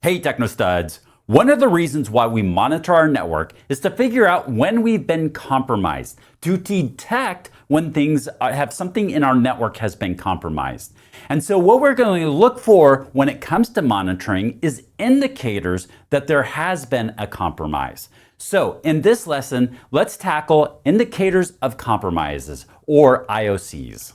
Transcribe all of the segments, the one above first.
Hey TechKnowStuds! One of the reasons why we monitor our network is to figure out when we've been compromised, to detect when things have something in our network has been compromised. And so what we're going to look for when it comes to monitoring is indicators that there has been a compromise. So in this lesson, let's tackle indicators of compromises, or IoCs.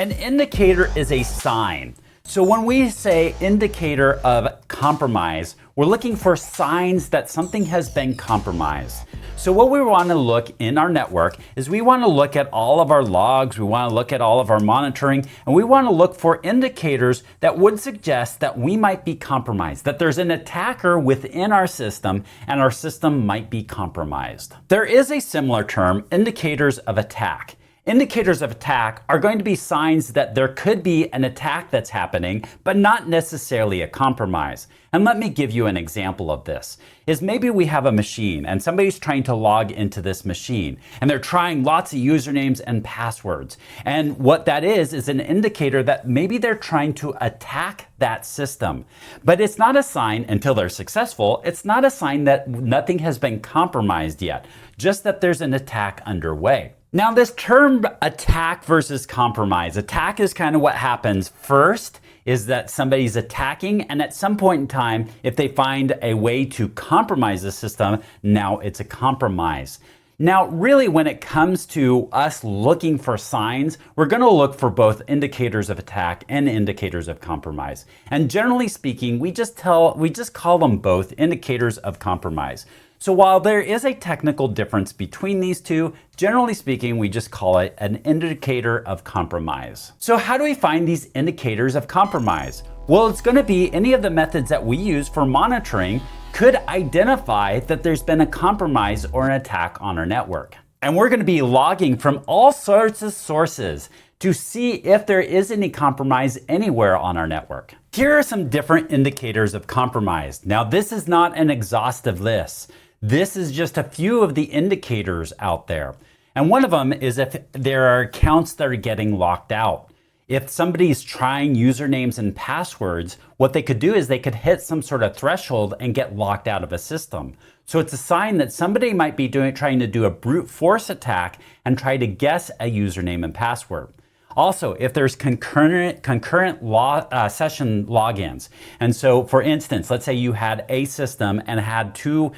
An indicator is a sign. So when we say indicator of compromise, we're looking for signs that something has been compromised. So what we want to look in our network is we want to look at all of our logs, we want to look at all of our monitoring, and we want to look for indicators that would suggest that we might be compromised, that there's an attacker within our system and our system might be compromised. There is a similar term, indicators of attack. Indicators of attack are going to be signs that there could be an attack that's happening, but not necessarily a compromise. And let me give you an example of this. Is maybe we have a machine and somebody's trying to log into this machine and they're trying lots of usernames and passwords. And what that is an indicator that maybe they're trying to attack that system. But it's not a sign until they're successful. It's not a sign that nothing has been compromised yet, just that there's an attack underway. Now this term attack versus compromise, attack is kind of what happens first, is that somebody's attacking, and at some point in time, if they find a way to compromise the system, now it's a compromise. Now really when it comes to us looking for signs, we're going to look for both indicators of attack and indicators of compromise. And generally speaking, we just call them both indicators of compromise. So while there is a technical difference between these two, generally speaking, we just call it an indicator of compromise. So how do we find these indicators of compromise? Well, it's going to be any of the methods that we use for monitoring could identify that there's been a compromise or an attack on our network. And we're going to be logging from all sorts of sources to see if there is any compromise anywhere on our network. Here are some different indicators of compromise. Now, this is not an exhaustive list. This is just a few of the indicators out there. And one of them is if there are accounts that are getting locked out. If somebody's trying usernames and passwords, what they could do is they could hit some sort of threshold and get locked out of a system. So it's a sign that somebody might be trying to do a brute force attack and try to guess a username and password. Also, if there's concurrent session logins. And so for instance, let's say you had a system and had two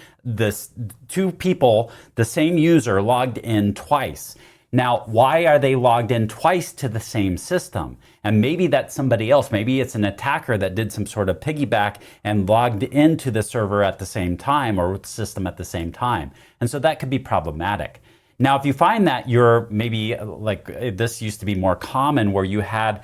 people, the same user logged in twice. Now, why are they logged in twice to the same system? And maybe that's somebody else. Maybe it's an attacker that did some sort of piggyback and logged into the server at the same time or the system at the same time. And so that could be problematic. Now, if you find that you're maybe like this used to be more common where you had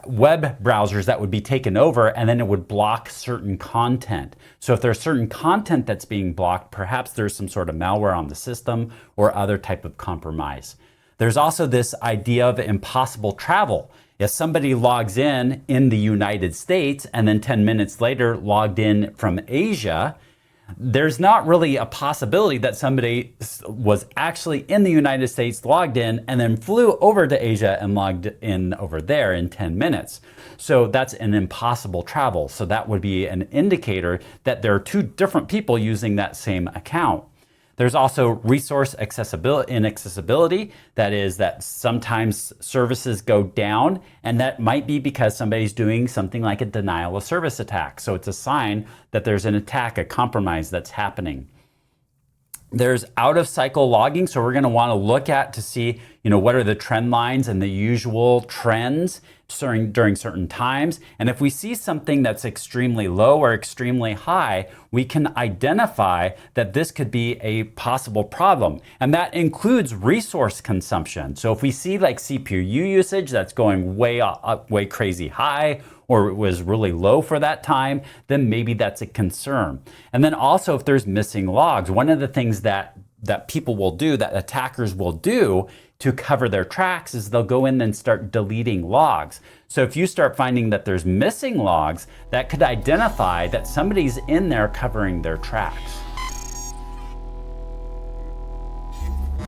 web browsers that would be taken over and then it would block certain content. So if there's certain content that's being blocked, perhaps there's some sort of malware on the system or other type of compromise. There's also this idea of impossible travel. If somebody logs in the United States and then 10 minutes later logged in from Asia, there's not really a possibility that somebody was actually in the United States, logged in, and then flew over to Asia and logged in over there in 10 minutes. So that's an impossible travel. So that would be an indicator that there are two different people using that same account. There's also resource inaccessibility. That is that sometimes services go down, and that might be because somebody's doing something like a denial of service attack. So it's a sign that there's an attack, a compromise that's happening. There's out of cycle logging. So we're going to want to look at to see, what are the trend lines and the usual trends during certain times. And if we see something that's extremely low or extremely high, we can identify that this could be a possible problem. And that includes resource consumption. So if we see like CPU usage that's going way up, way crazy high, or it was really low for that time, then maybe that's a concern. And then also if there's missing logs, one of the things that people will do, that attackers will do to cover their tracks is they'll go in and start deleting logs. So if you start finding that there's missing logs, that could identify that somebody's in there covering their tracks.